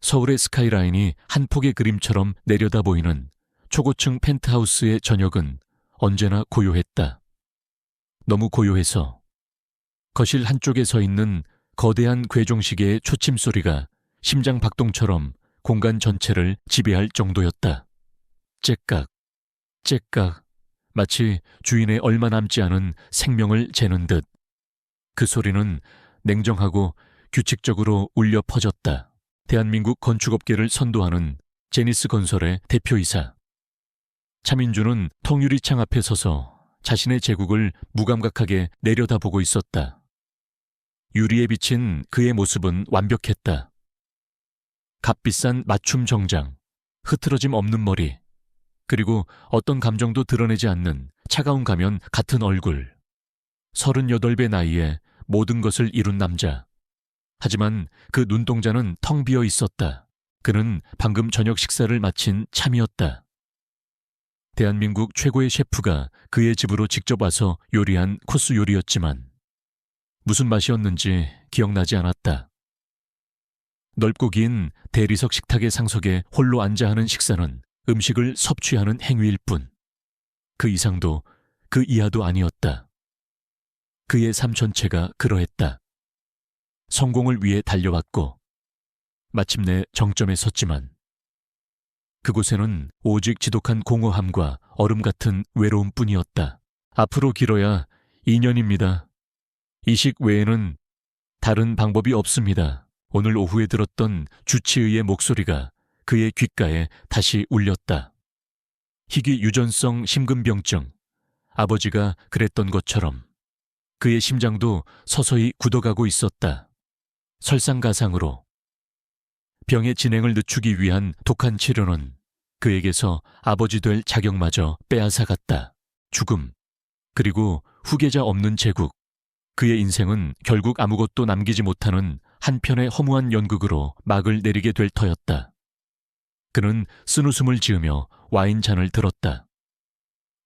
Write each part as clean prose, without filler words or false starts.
서울의 스카이라인이 한 폭의 그림처럼 내려다 보이는 초고층 펜트하우스의 저녁은 언제나 고요했다. 너무 고요해서 거실 한쪽에 서 있는 거대한 괴종시계의 초침 소리가 심장 박동처럼 공간 전체를 지배할 정도였다. 째깍, 째깍, 마치 주인의 얼마 남지 않은 생명을 재는 듯 그 소리는 냉정하고 규칙적으로 울려 퍼졌다. 대한민국 건축업계를 선도하는 제니스 건설의 대표이사. 차민주는 통유리창 앞에 서서 자신의 제국을 무감각하게 내려다보고 있었다. 유리에 비친 그의 모습은 완벽했다. 값비싼 맞춤 정장, 흐트러짐 없는 머리, 그리고 어떤 감정도 드러내지 않는 차가운 가면 같은 얼굴. 38배 나이에 모든 것을 이룬 남자. 하지만 그 눈동자는 텅 비어 있었다. 그는 방금 저녁 식사를 마친 참이었다. 대한민국 최고의 셰프가 그의 집으로 직접 와서 요리한 코스 요리였지만 무슨 맛이었는지 기억나지 않았다. 넓고 긴 대리석 식탁의 상석에 홀로 앉아 하는 식사는 음식을 섭취하는 행위일 뿐. 그 이상도 그 이하도 아니었다. 그의 삶 전체가 그러했다. 성공을 위해 달려왔고 마침내 정점에 섰지만 그곳에는 오직 지독한 공허함과 얼음 같은 외로움뿐이었다. 앞으로 길어야 2년입니다. 이식 외에는 다른 방법이 없습니다. 오늘 오후에 들었던 주치의의 목소리가 그의 귓가에 다시 울렸다. 희귀 유전성 심근병증. 아버지가 그랬던 것처럼 그의 심장도 서서히 굳어가고 있었다. 설상가상으로. 병의 진행을 늦추기 위한 독한 치료는 그에게서 아버지 될 자격마저 빼앗아갔다. 죽음, 그리고 후계자 없는 제국. 그의 인생은 결국 아무것도 남기지 못하는 한편의 허무한 연극으로 막을 내리게 될 터였다. 그는 쓴웃음을 지으며 와인잔을 들었다.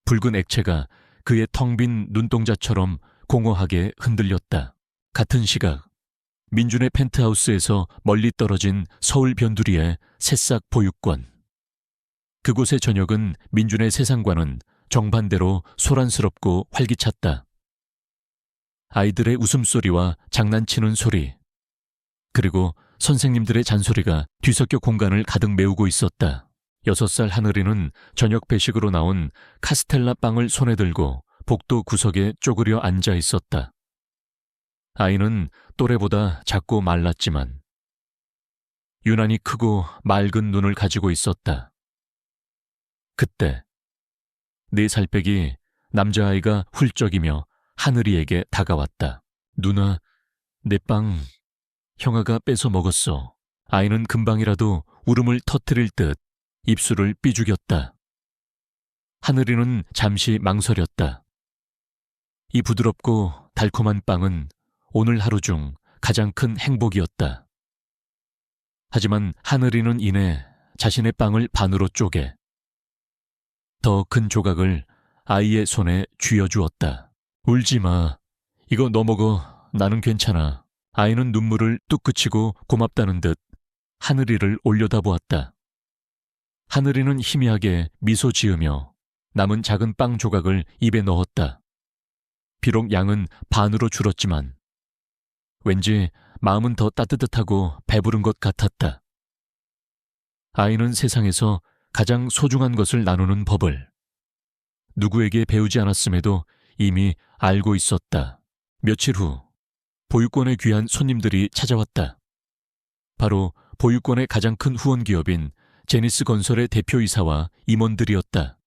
붉은 액체가 그의 텅 빈 눈동자처럼 공허하게 흔들렸다. 같은 시각 민준의 펜트하우스에서 멀리 떨어진 서울 변두리의 새싹 보육권. 그곳의 저녁은 민준의 세상과는 정반대로 소란스럽고 활기찼다. 아이들의 웃음소리와 장난치는 소리, 그리고 선생님들의 잔소리가 뒤섞여 공간을 가득 메우고 있었다. 6살 하늘이는 저녁 배식으로 나온 카스텔라 빵을 손에 들고 복도 구석에 쪼그려 앉아 있었다. 아이는 또래보다 작고 말랐지만 유난히 크고 맑은 눈을 가지고 있었다. 그때 4살빼기 남자아이가 훌쩍이며 하늘이에게 다가왔다. 누나, 내 빵 형아가 뺏어 먹었어. 아이는 금방이라도 울음을 터뜨릴 듯 입술을 삐죽였다. 하늘이는 잠시 망설였다. 이 부드럽고 달콤한 빵은 오늘 하루 중 가장 큰 행복이었다. 하지만 하늘이는 이내 자신의 빵을 반으로 쪼개 더 큰 조각을 아이의 손에 쥐어주었다. 울지 마. 이거 너 먹어. 나는 괜찮아. 아이는 눈물을 뚝 그치고 고맙다는 듯 하늘이를 올려다보았다. 하늘이는 희미하게 미소 지으며 남은 작은 빵 조각을 입에 넣었다. 비록 양은 반으로 줄었지만 왠지 마음은 더 따뜻하고 배부른 것 같았다. 아이는 세상에서 가장 소중한 것을 나누는 법을 누구에게 배우지 않았음에도 이미 알고 있었다. 며칠 후 보육원에 귀한 손님들이 찾아왔다. 바로 보육원의 가장 큰 후원기업인 제니스 건설의 대표이사와 임원들이었다.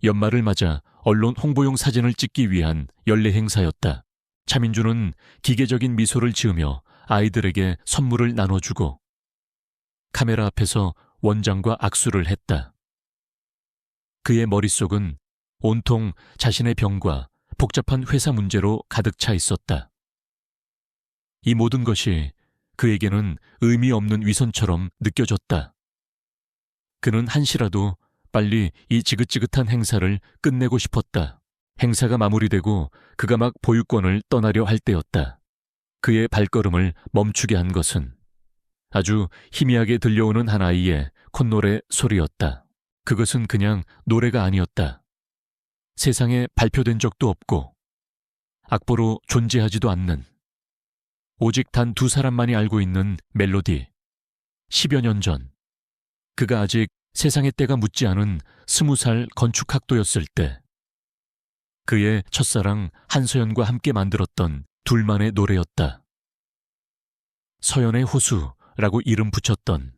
연말을 맞아 언론 홍보용 사진을 찍기 위한 연례 행사였다. 차민주는 기계적인 미소를 지으며 아이들에게 선물을 나눠주고 카메라 앞에서 원장과 악수를 했다. 그의 머릿속은 온통 자신의 병과 복잡한 회사 문제로 가득 차 있었다. 이 모든 것이 그에게는 의미 없는 위선처럼 느껴졌다. 그는 한시라도 빨리 이 지긋지긋한 행사를 끝내고 싶었다. 행사가 마무리되고 그가 막 보육원을 떠나려 할 때였다. 그의 발걸음을 멈추게 한 것은 아주 희미하게 들려오는 한 아이의 콧노래 소리였다. 그것은 그냥 노래가 아니었다. 세상에 발표된 적도 없고 악보로 존재하지도 않는 오직 단 두 사람만이 알고 있는 멜로디. 10여 년 전, 그가 아직 세상의 때가 묻지 않은 20살 건축학도였을 때 그의 첫사랑 한서연과 함께 만들었던 둘만의 노래였다. 서연의 호수라고 이름 붙였던,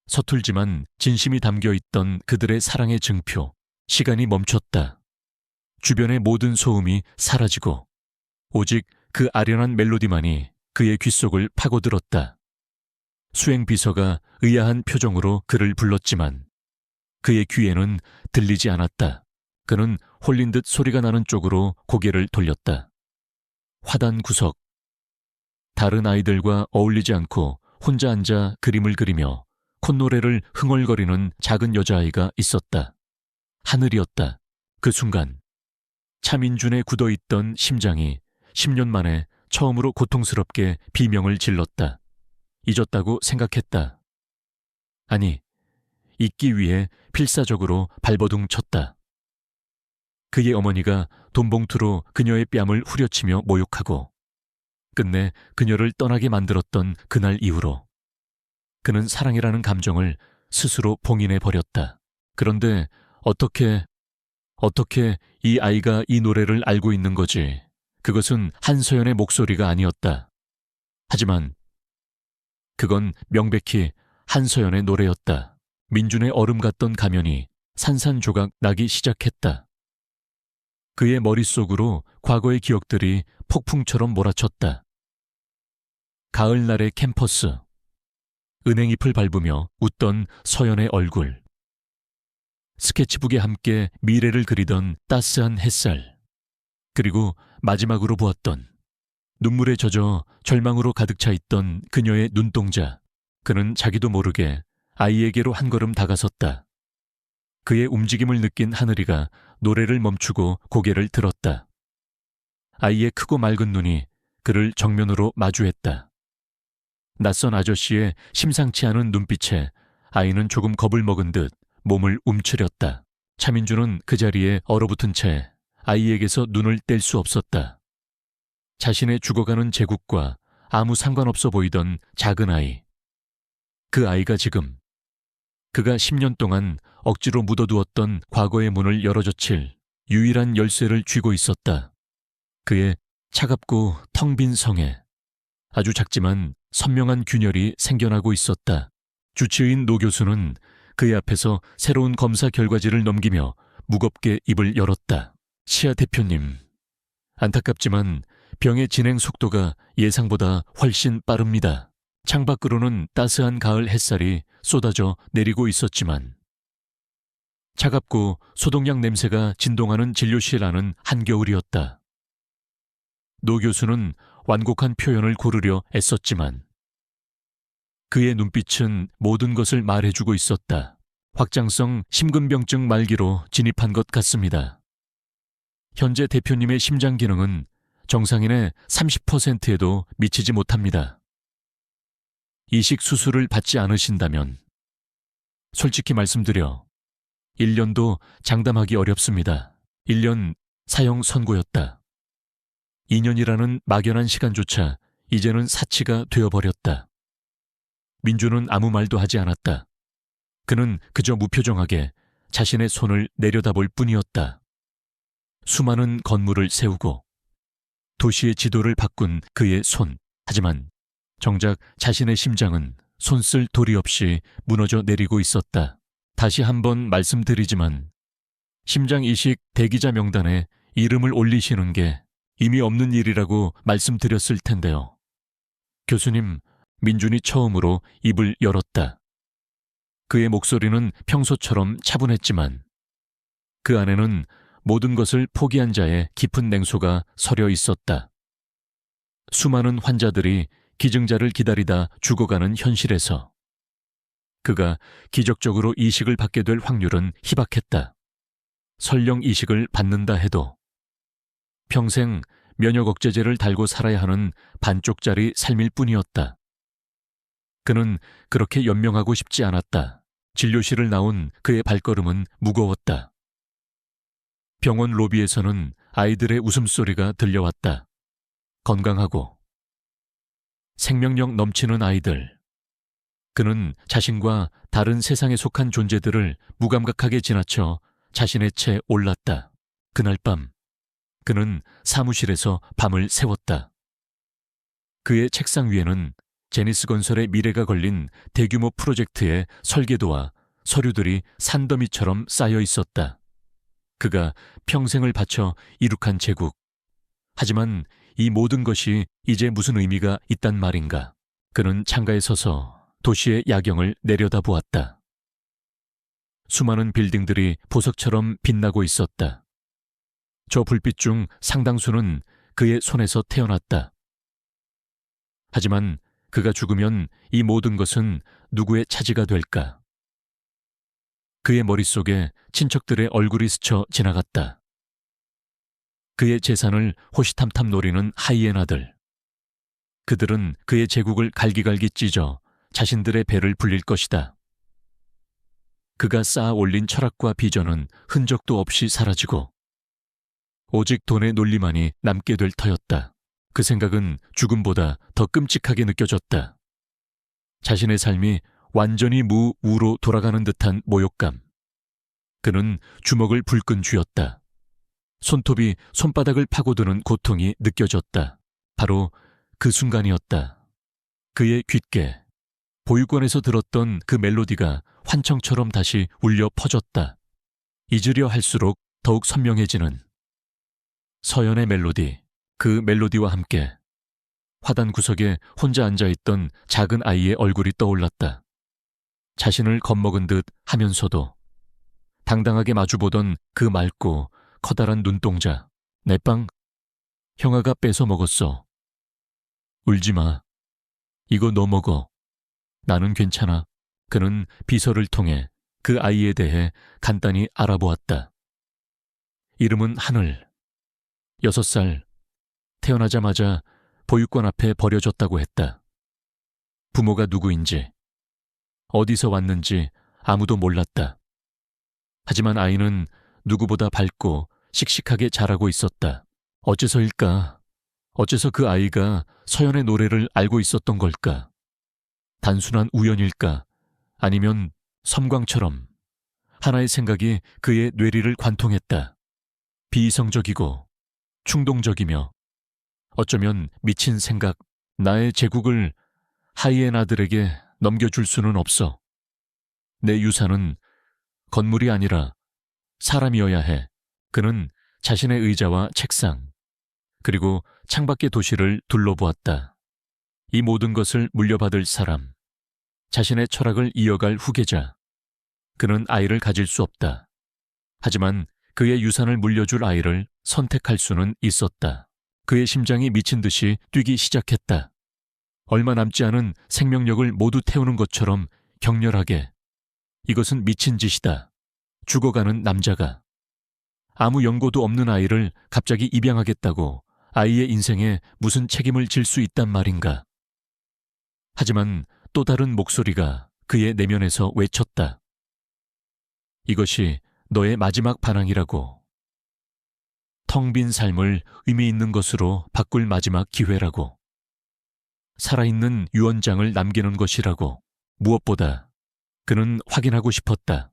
서툴지만 진심이 담겨있던 그들의 사랑의 증표. 시간이 멈췄다. 주변의 모든 소음이 사라지고 오직 그 아련한 멜로디만이 그의 귓속을 파고들었다. 수행비서가 의아한 표정으로 그를 불렀지만 그의 귀에는 들리지 않았다. 그는 홀린 듯 소리가 나는 쪽으로 고개를 돌렸다. 화단 구석. 다른 아이들과 어울리지 않고 혼자 앉아 그림을 그리며 콧노래를 흥얼거리는 작은 여자아이가 있었다. 하늘이었다. 그 순간 차민준의 굳어있던 심장이 10년 만에 처음으로 고통스럽게 비명을 질렀다. 잊었다고 생각했다. 아니, 잊기 위해 필사적으로 발버둥 쳤다. 그의 어머니가 돈봉투로 그녀의 뺨을 후려치며 모욕하고 끝내 그녀를 떠나게 만들었던 그날 이후로 그는 사랑이라는 감정을 스스로 봉인해 버렸다. 그런데 어떻게 이 아이가 이 노래를 알고 있는 거지? 그것은 한서연의 목소리가 아니었다. 하지만 그건 명백히 한서연의 노래였다. 민준의 얼음 같던 가면이 산산조각 나기 시작했다. 그의 머릿속으로 과거의 기억들이 폭풍처럼 몰아쳤다. 가을날의 캠퍼스, 은행잎을 밟으며 웃던 서연의 얼굴, 스케치북에 함께 미래를 그리던 따스한 햇살, 그리고 마지막으로 보았던 눈물에 젖어 절망으로 가득 차 있던 그녀의 눈동자. 그는 자기도 모르게 아이에게로 한 걸음 다가섰다. 그의 움직임을 느낀 하늘이가 노래를 멈추고 고개를 들었다. 아이의 크고 맑은 눈이 그를 정면으로 마주했다. 낯선 아저씨의 심상치 않은 눈빛에 아이는 조금 겁을 먹은 듯 몸을 움츠렸다. 차민주는 그 자리에 얼어붙은 채 아이에게서 눈을 뗄 수 없었다. 자신의 죽어가는 제국과 아무 상관없어 보이던 작은 아이. 그 아이가 지금 그가 10년 동안 억지로 묻어두었던 과거의 문을 열어젖힐 유일한 열쇠를 쥐고 있었다. 그의 차갑고 텅 빈 성에 아주 작지만 선명한 균열이 생겨나고 있었다. 주치의인 노 교수는 그의 앞에서 새로운 검사 결과지를 넘기며 무겁게 입을 열었다. 시아 대표님, 안타깝지만 병의 진행 속도가 예상보다 훨씬 빠릅니다. 창밖으로는 따스한 가을 햇살이 쏟아져 내리고 있었지만 차갑고 소독약 냄새가 진동하는 진료실 안은 한겨울이었다. 노 교수는 완곡한 표현을 고르려 애썼지만 그의 눈빛은 모든 것을 말해주고 있었다. 확장성 심근병증 말기로 진입한 것 같습니다. 현재 대표님의 심장 기능은 정상인의 30%에도 미치지 못합니다. 이식 수술을 받지 않으신다면 솔직히 말씀드려 1년도 장담하기 어렵습니다. 1년 사형 선고였다. 2년이라는 막연한 시간조차 이제는 사치가 되어버렸다. 민주는 아무 말도 하지 않았다. 그는 그저 무표정하게 자신의 손을 내려다볼 뿐이었다. 수많은 건물을 세우고 도시의 지도를 바꾼 그의 손. 하지만 정작 자신의 심장은 손쓸 도리 없이 무너져 내리고 있었다. 다시 한번 말씀드리지만 심장 이식 대기자 명단에 이름을 올리시는 게 이미 없는 일이라고 말씀드렸을 텐데요. 교수님, 민준이 처음으로 입을 열었다. 그의 목소리는 평소처럼 차분했지만 그 안에는 모든 것을 포기한 자의 깊은 냉소가 서려 있었다. 수많은 환자들이 기증자를 기다리다 죽어가는 현실에서 그가 기적적으로 이식을 받게 될 확률은 희박했다. 설령 이식을 받는다 해도 평생 면역 억제제를 달고 살아야 하는 반쪽짜리 삶일 뿐이었다. 그는 그렇게 연명하고 싶지 않았다. 진료실을 나온 그의 발걸음은 무거웠다. 병원 로비에서는 아이들의 웃음소리가 들려왔다. 건강하고 생명력 넘치는 아이들. 그는 자신과 다른 세상에 속한 존재들을 무감각하게 지나쳐 자신의 채 올랐다. 그날 밤 그는 사무실에서 밤을 새웠다. 그의 책상 위에는 제니스 건설의 미래가 걸린 대규모 프로젝트의 설계도와 서류들이 산더미처럼 쌓여 있었다. 그가 평생을 바쳐 이룩한 제국. 하지만 이 모든 것이 이제 무슨 의미가 있단 말인가. 그는 창가에 서서 도시의 야경을 내려다보았다. 수많은 빌딩들이 보석처럼 빛나고 있었다. 저 불빛 중 상당수는 그의 손에서 태어났다. 하지만 그가 죽으면 이 모든 것은 누구의 차지가 될까? 그의 머릿속에 친척들의 얼굴이 스쳐 지나갔다. 그의 재산을 호시탐탐 노리는 하이에나들. 그들은 그의 제국을 갈기갈기 찢어 자신들의 배를 불릴 것이다. 그가 쌓아 올린 철학과 비전은 흔적도 없이 사라지고 오직 돈의 논리만이 남게 될 터였다. 그 생각은 죽음보다 더 끔찍하게 느껴졌다. 자신의 삶이 완전히 무우로 돌아가는 듯한 모욕감. 그는 주먹을 불끈 쥐었다. 손톱이 손바닥을 파고드는 고통이 느껴졌다. 바로 그 순간이었다. 그의 귓게 보육원에서 들었던 그 멜로디가 환청처럼 다시 울려 퍼졌다. 잊으려 할수록 더욱 선명해지는 서연의 멜로디. 그 멜로디와 함께 화단 구석에 혼자 앉아있던 작은 아이의 얼굴이 떠올랐다. 자신을 겁먹은 듯 하면서도 당당하게 마주보던 그 맑고 커다란 눈동자. 내 빵 형아가 뺏어 먹었어. 울지 마. 이거 너 먹어. 나는 괜찮아. 그는 비서를 통해 그 아이에 대해 간단히 알아보았다. 이름은 하늘. 6살. 태어나자마자 보육원 앞에 버려졌다고 했다. 부모가 누구인지, 어디서 왔는지 아무도 몰랐다. 하지만 아이는 누구보다 밝고 씩씩하게 자라고 있었다. 어째서일까? 어째서 그 아이가 서연의 노래를 알고 있었던 걸까? 단순한 우연일까? 아니면 섬광처럼 하나의 생각이 그의 뇌리를 관통했다. 비이성적이고 충동적이며 어쩌면 미친 생각. 나의 제국을 하이에나들에게 넘겨줄 수는 없어. 내 유산은 건물이 아니라 사람이어야 해. 그는 자신의 의자와 책상, 그리고 창밖의 도시를 둘러보았다. 이 모든 것을 물려받을 사람, 자신의 철학을 이어갈 후계자. 그는 아이를 가질 수 없다. 하지만 그의 유산을 물려줄 아이를 선택할 수는 있었다. 그의 심장이 미친 듯이 뛰기 시작했다. 얼마 남지 않은 생명력을 모두 태우는 것처럼 격렬하게. 이것은 미친 짓이다. 죽어가는 남자가 아무 연고도 없는 아이를 갑자기 입양하겠다고 아이의 인생에 무슨 책임을 질 수 있단 말인가. 하지만 또 다른 목소리가 그의 내면에서 외쳤다. 이것이 너의 마지막 반항이라고. 텅 빈 삶을 의미 있는 것으로 바꿀 마지막 기회라고. 살아있는 유언장을 남기는 것이라고. 무엇보다 그는 확인하고 싶었다.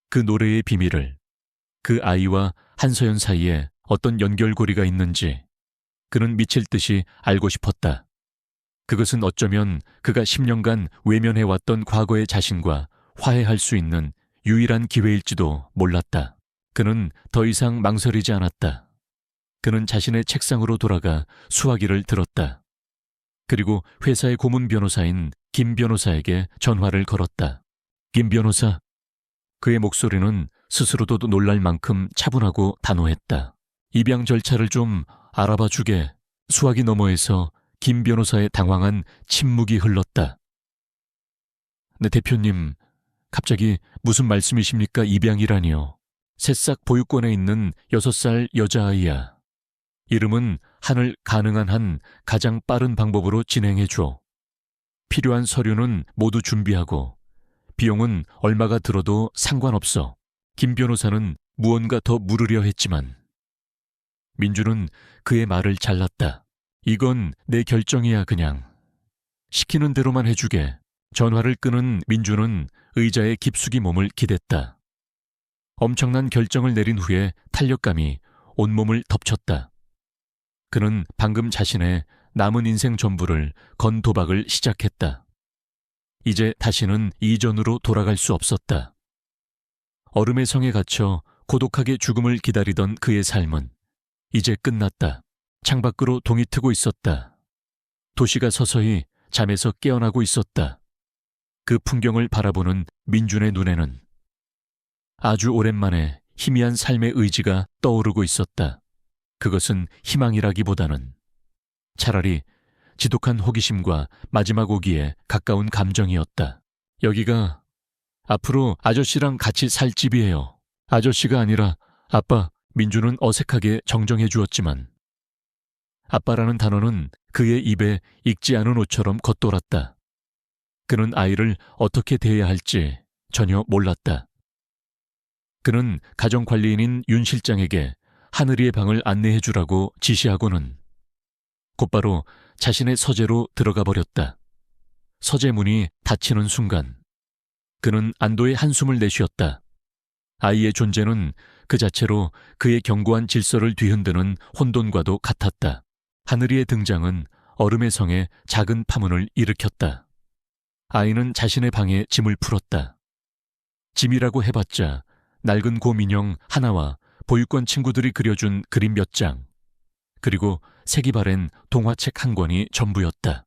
그 노래의 비밀을, 그 아이와 한서연 사이에 어떤 연결고리가 있는지 그는 미칠 듯이 알고 싶었다. 그것은 어쩌면 그가 10년간 외면해왔던 과거의 자신과 화해할 수 있는 유일한 기회일지도 몰랐다. 그는 더 이상 망설이지 않았다. 그는 자신의 책상으로 돌아가 수화기를 들었다. 그리고 회사의 고문 변호사인 김 변호사에게 전화를 걸었다. 김 변호사. 그의 목소리는 스스로도 놀랄 만큼 차분하고 단호했다. 입양 절차를 좀 알아봐 주게. 수화기 너머에서 김 변호사의 당황한 침묵이 흘렀다. 네, 대표님. 갑자기 무슨 말씀이십니까? 입양이라니요. 새싹 보육원에 있는 6살 여자아이야. 이름은 한을 가능한 한 가장 빠른 방법으로 진행해 줘. 필요한 서류는 모두 준비하고 비용은 얼마가 들어도 상관없어. 김 변호사는 무언가 더 물으려 했지만 민주는 그의 말을 잘랐다. 이건 내 결정이야 그냥. 시키는 대로만 해주게. 전화를 끄는 민주는 의자에 깊숙이 몸을 기댔다. 엄청난 결정을 내린 후에 탄력감이 온몸을 덮쳤다. 그는 방금 자신의 남은 인생 전부를 건 도박을 시작했다. 이제 다시는 이전으로 돌아갈 수 없었다. 얼음의 성에 갇혀 고독하게 죽음을 기다리던 그의 삶은 이제 끝났다. 창밖으로 동이 트고 있었다. 도시가 서서히 잠에서 깨어나고 있었다. 그 풍경을 바라보는 민준의 눈에는 아주 오랜만에 희미한 삶의 의지가 떠오르고 있었다. 그것은 희망이라기보다는 차라리 지독한 호기심과 마지막 오기에 가까운 감정이었다. 여기가 앞으로 아저씨랑 같이 살 집이에요. 아저씨가 아니라 아빠. 민주는 어색하게 정정해 주었지만 아빠라는 단어는 그의 입에 익지 않은 옷처럼 겉돌았다. 그는 아이를 어떻게 대해야 할지 전혀 몰랐다. 그는 가정관리인인 윤 실장에게 하늘이의 방을 안내해 주라고 지시하고는 곧바로 자신의 서재로 들어가 버렸다. 서재 문이 닫히는 순간 그는 안도의 한숨을 내쉬었다. 아이의 존재는 그 자체로 그의 견고한 질서를 뒤흔드는 혼돈과도 같았다. 하늘이의 등장은 얼음의 성에 작은 파문을 일으켰다. 아이는 자신의 방에 짐을 풀었다. 짐이라고 해봤자 낡은 곰인형 하나와 보육원 친구들이 그려준 그림 몇 장, 그리고 색이 바랜 동화책 한 권이 전부였다.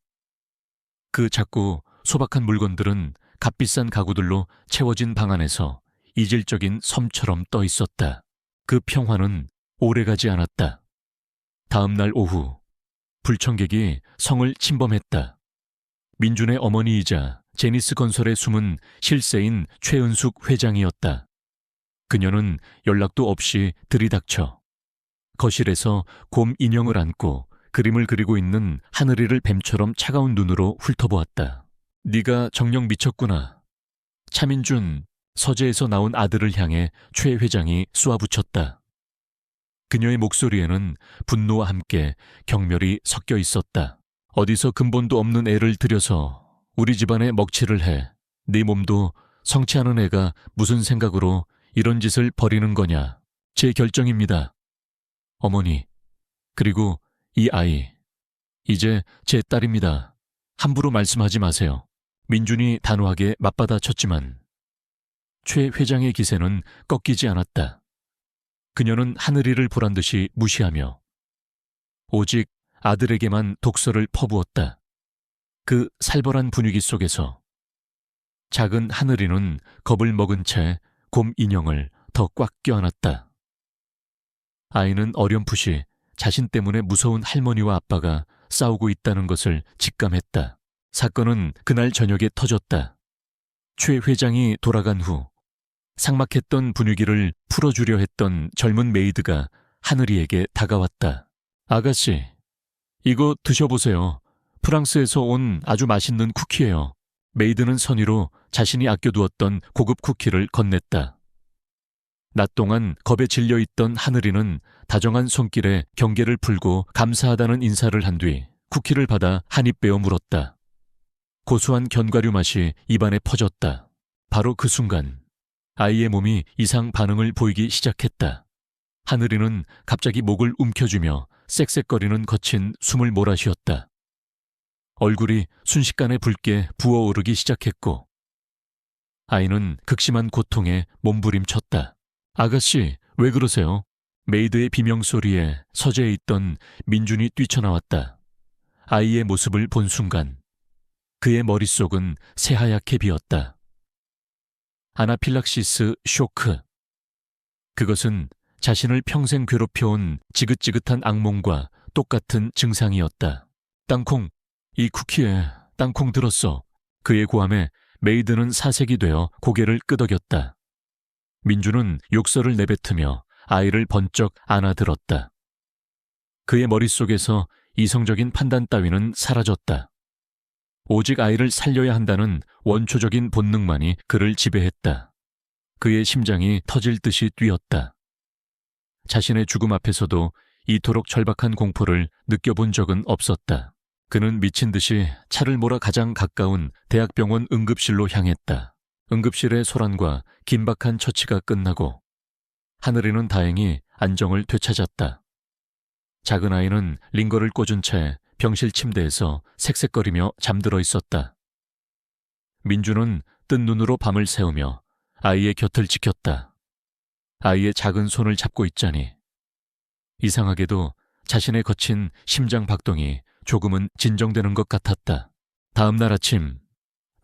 그 작고 소박한 물건들은 값비싼 가구들로 채워진 방 안에서 이질적인 섬처럼 떠 있었다. 그 평화는 오래가지 않았다. 다음 날 오후, 불청객이 성을 침범했다. 민준의 어머니이자 제니스 건설의 숨은 실세인 최은숙 회장이었다. 그녀는 연락도 없이 들이닥쳐 거실에서 곰 인형을 안고 그림을 그리고 있는 하늘이를 뱀처럼 차가운 눈으로 훑어보았다. 네가 정녕 미쳤구나. 차민준. 서재에서 나온 아들을 향해 최 회장이 쏘아붙였다. 그녀의 목소리에는 분노와 함께 경멸이 섞여 있었다. 어디서 근본도 없는 애를 들여서 우리 집안에 먹칠을 해. 네 몸도 성취하는 애가 무슨 생각으로 이런 짓을 벌이는 거냐. 제 결정입니다. 어머니, 그리고 이 아이, 이제 제 딸입니다. 함부로 말씀하지 마세요. 민준이 단호하게 맞받아쳤지만 최 회장의 기세는 꺾이지 않았다. 그녀는 하늘이를 보란 듯이 무시하며 오직 아들에게만 독서를 퍼부었다. 그 살벌한 분위기 속에서 작은 하늘이는 겁을 먹은 채 곰 인형을 더 꽉 껴안았다. 아이는 어렴풋이 자신 때문에 무서운 할머니와 아빠가 싸우고 있다는 것을 직감했다. 사건은 그날 저녁에 터졌다. 최 회장이 돌아간 후 삭막했던 분위기를 풀어주려 했던 젊은 메이드가 하늘이에게 다가왔다. 아가씨, 이거 드셔보세요. 프랑스에서 온 아주 맛있는 쿠키예요. 메이드는 선의로 자신이 아껴두었던 고급 쿠키를 건넸다. 낮 동안 겁에 질려있던 하늘이는 다정한 손길에 경계를 풀고 감사하다는 인사를 한 뒤 쿠키를 받아 한 입 베어 물었다. 고소한 견과류 맛이 입안에 퍼졌다. 바로 그 순간 아이의 몸이 이상 반응을 보이기 시작했다. 하늘이는 갑자기 목을 움켜쥐며 쌕쌕거리는 거친 숨을 몰아쉬었다. 얼굴이 순식간에 붉게 부어오르기 시작했고 아이는 극심한 고통에 몸부림쳤다. 아가씨, 왜 그러세요? 메이드의 비명소리에 서재에 있던 민준이 뛰쳐나왔다. 아이의 모습을 본 순간 그의 머릿속은 새하얗게 비었다. 아나필락시스 쇼크. 그것은 자신을 평생 괴롭혀온 지긋지긋한 악몽과 똑같은 증상이었다. 땅콩, 이 쿠키에 땅콩 들었어. 그의 고함에 메이드는 사색이 되어 고개를 끄덕였다. 민주는 욕설을 내뱉으며 아이를 번쩍 안아들었다. 그의 머릿속에서 이성적인 판단 따위는 사라졌다. 오직 아이를 살려야 한다는 원초적인 본능만이 그를 지배했다. 그의 심장이 터질 듯이 뛰었다. 자신의 죽음 앞에서도 이토록 절박한 공포를 느껴본 적은 없었다. 그는 미친 듯이 차를 몰아 가장 가까운 대학병원 응급실로 향했다. 응급실의 소란과 긴박한 처치가 끝나고 하늘이는 다행히 안정을 되찾았다. 작은 아이는 링거를 꽂은 채 병실 침대에서 색색거리며 잠들어 있었다. 민주는 뜬 눈으로 밤을 새우며 아이의 곁을 지켰다. 아이의 작은 손을 잡고 있자니 이상하게도 자신의 거친 심장 박동이 조금은 진정되는 것 같았다. 다음 날 아침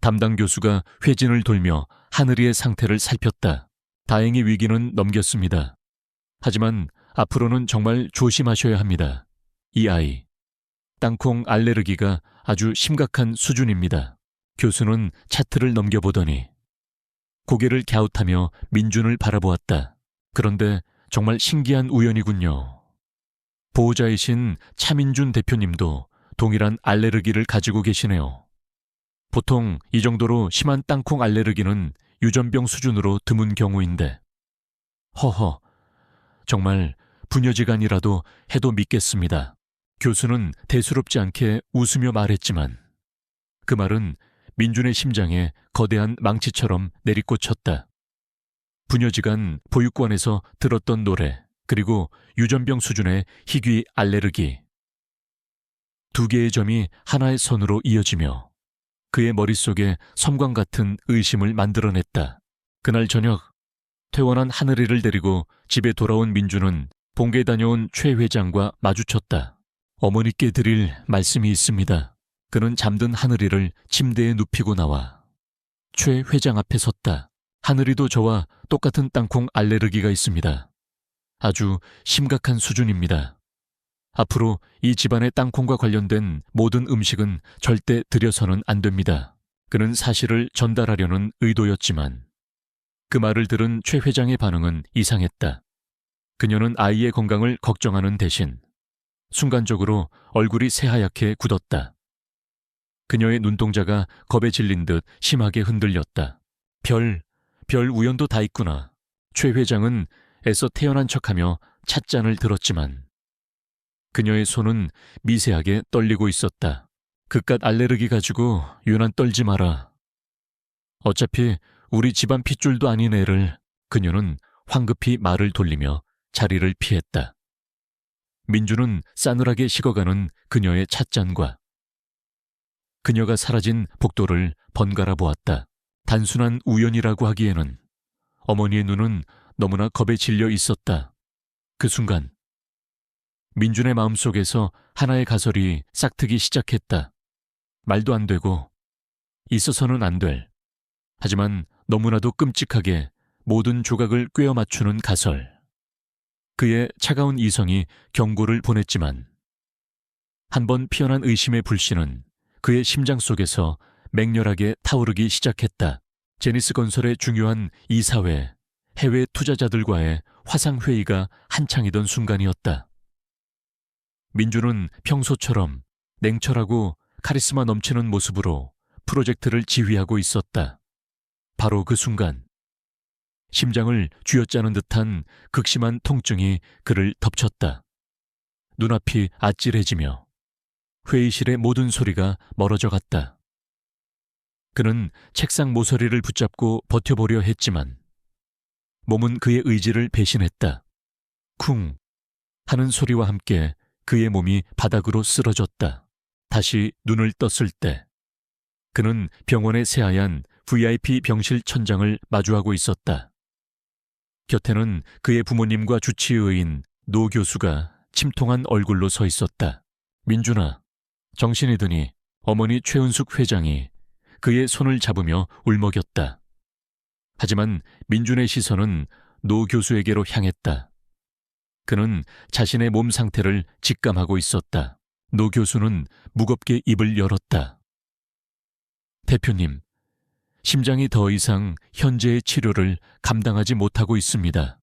담당 교수가 회진을 돌며 하늘이의 상태를 살폈다. 다행히 위기는 넘겼습니다. 하지만 앞으로는 정말 조심하셔야 합니다. 이 아이, 땅콩 알레르기가 아주 심각한 수준입니다. 교수는 차트를 넘겨보더니 고개를 갸웃하며 민준을 바라보았다. 그런데 정말 신기한 우연이군요. 보호자이신 차민준 대표님도 동일한 알레르기를 가지고 계시네요. 보통 이 정도로 심한 땅콩 알레르기는 유전병 수준으로 드문 경우인데. 허허, 정말 부녀지간이라도 해도 믿겠습니다. 교수는 대수롭지 않게 웃으며 말했지만 그 말은 민준의 심장에 거대한 망치처럼 내리꽂혔다. 부녀지간 보육원에서 들었던 노래, 그리고 유전병 수준의 희귀 알레르기. 두 개의 점이 하나의 선으로 이어지며 그의 머릿속에 섬광 같은 의심을 만들어냈다. 그날 저녁 퇴원한 하늘이를 데리고 집에 돌아온 민주는 본계 다녀온 최 회장과 마주쳤다. 어머니께 드릴 말씀이 있습니다. 그는 잠든 하늘이를 침대에 눕히고 나와 최 회장 앞에 섰다. 하늘이도 저와 똑같은 땅콩 알레르기가 있습니다. 아주 심각한 수준입니다. 앞으로 이 집안의 땅콩과 관련된 모든 음식은 절대 들여서는 안 됩니다. 그는 사실을 전달하려는 의도였지만 그 말을 들은 최 회장의 반응은 이상했다. 그녀는 아이의 건강을 걱정하는 대신 순간적으로 얼굴이 새하얗게 굳었다. 그녀의 눈동자가 겁에 질린 듯 심하게 흔들렸다. 별 우연도 다 있구나. 최 회장은 애써 태연한 척하며 찻잔을 들었지만 그녀의 손은 미세하게 떨리고 있었다. 그깟 알레르기 가지고 유난 떨지 마라. 어차피 우리 집안 핏줄도 아닌 애를. 그녀는 황급히 말을 돌리며 자리를 피했다. 민주는 싸늘하게 식어가는 그녀의 찻잔과 그녀가 사라진 복도를 번갈아 보았다. 단순한 우연이라고 하기에는 어머니의 눈은 너무나 겁에 질려 있었다. 그 순간 민준의 마음속에서 하나의 가설이 싹트기 시작했다. 말도 안 되고 있어서는 안 될, 하지만 너무나도 끔찍하게 모든 조각을 꿰어 맞추는 가설. 그의 차가운 이성이 경고를 보냈지만 한번 피어난 의심의 불씨는 그의 심장 속에서 맹렬하게 타오르기 시작했다. 제니스 건설의 중요한 이사회, 해외 투자자들과의 화상회의가 한창이던 순간이었다. 민주는 평소처럼 냉철하고 카리스마 넘치는 모습으로 프로젝트를 지휘하고 있었다. 바로 그 순간 심장을 쥐어짜는 듯한 극심한 통증이 그를 덮쳤다. 눈앞이 아찔해지며 회의실의 모든 소리가 멀어져 갔다. 그는 책상 모서리를 붙잡고 버텨보려 했지만 몸은 그의 의지를 배신했다. 쿵 하는 소리와 함께 그의 몸이 바닥으로 쓰러졌다. 다시 눈을 떴을 때 그는 병원의 새하얀 VIP 병실 천장을 마주하고 있었다. 곁에는 그의 부모님과 주치의인 노 교수가 침통한 얼굴로 서 있었다. 민준아, 정신이 드니 어머니 최은숙 회장이 그의 손을 잡으며 울먹였다. 하지만 민준의 시선은 노 교수에게로 향했다. 그는 자신의 몸 상태를 직감하고 있었다. 노 교수는 무겁게 입을 열었다. 대표님, 심장이 더 이상 현재의 치료를 감당하지 못하고 있습니다.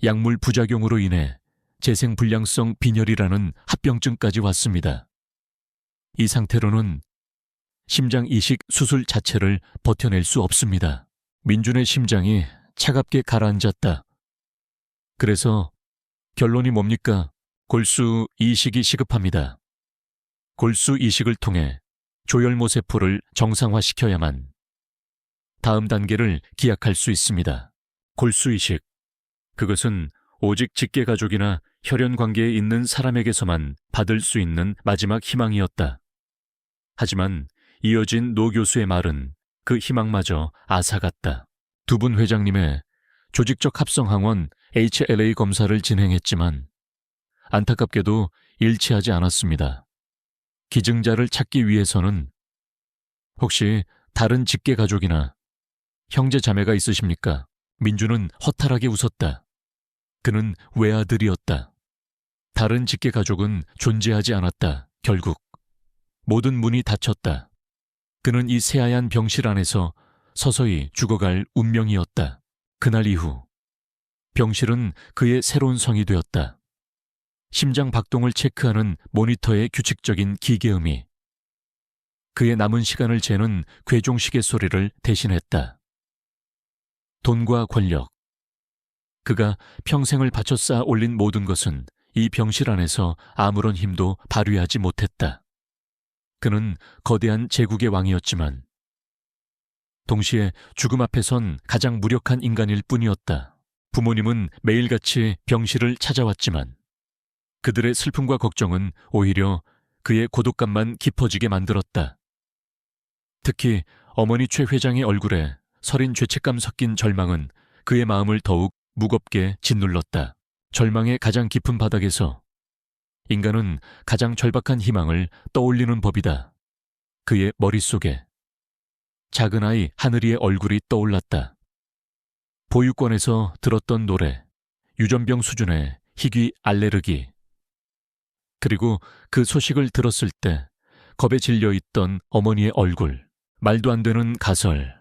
약물 부작용으로 인해 재생불량성 빈혈이라는 합병증까지 왔습니다. 이 상태로는 심장 이식 수술 자체를 버텨낼 수 없습니다. 민준의 심장이 차갑게 가라앉았다. 그래서 결론이 뭡니까? 골수 이식이 시급합니다. 골수 이식을 통해 조혈모 세포를 정상화시켜야만 다음 단계를 기약할 수 있습니다. 골수 이식. 그것은 오직 직계가족이나 혈연 관계에 있는 사람에게서만 받을 수 있는 마지막 희망이었다. 하지만 이어진 노 교수의 말은 그 희망마저 앗아갔다. 두 분 회장님의 조직적 합성 항원 HLA 검사를 진행했지만 안타깝게도 일치하지 않았습니다. 기증자를 찾기 위해서는 혹시 다른 직계가족이나 형제 자매가 있으십니까? 민주는 허탈하게 웃었다. 그는 외아들이었다. 다른 직계가족은 존재하지 않았다. 결국 모든 문이 닫혔다. 그는 이 새하얀 병실 안에서 서서히 죽어갈 운명이었다. 그날 이후 병실은 그의 새로운 성이 되었다. 심장 박동을 체크하는 모니터의 규칙적인 기계음이 그의 남은 시간을 재는 괴종시계 소리를 대신했다. 돈과 권력, 그가 평생을 바쳐 쌓아 올린 모든 것은 이 병실 안에서 아무런 힘도 발휘하지 못했다. 그는 거대한 제국의 왕이었지만 동시에 죽음 앞에 선 가장 무력한 인간일 뿐이었다. 부모님은 매일같이 병실을 찾아왔지만 그들의 슬픔과 걱정은 오히려 그의 고독감만 깊어지게 만들었다. 특히 어머니 최 회장의 얼굴에 서린 죄책감 섞인 절망은 그의 마음을 더욱 무겁게 짓눌렀다. 절망의 가장 깊은 바닥에서 인간은 가장 절박한 희망을 떠올리는 법이다. 그의 머릿속에 작은 아이 하늘이의 얼굴이 떠올랐다. 보육원에서 들었던 노래, 유전병 수준의 희귀 알레르기, 그리고 그 소식을 들었을 때 겁에 질려있던 어머니의 얼굴, 말도 안 되는 가설.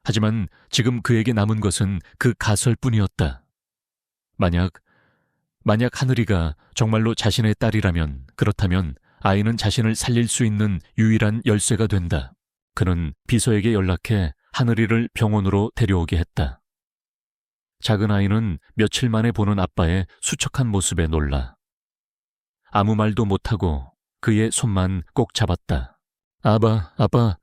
하지만 지금 그에게 남은 것은 그 가설뿐이었다. 만약 하늘이가 정말로 자신의 딸이라면, 그렇다면 아이는 자신을 살릴 수 있는 유일한 열쇠가 된다. 그는 비서에게 연락해 하늘이를 병원으로 데려오게 했다. 작은 아이는 며칠 만에 보는 아빠의 수척한 모습에 놀라 아무 말도 못하고 그의 손만 꼭 잡았다. 아빠,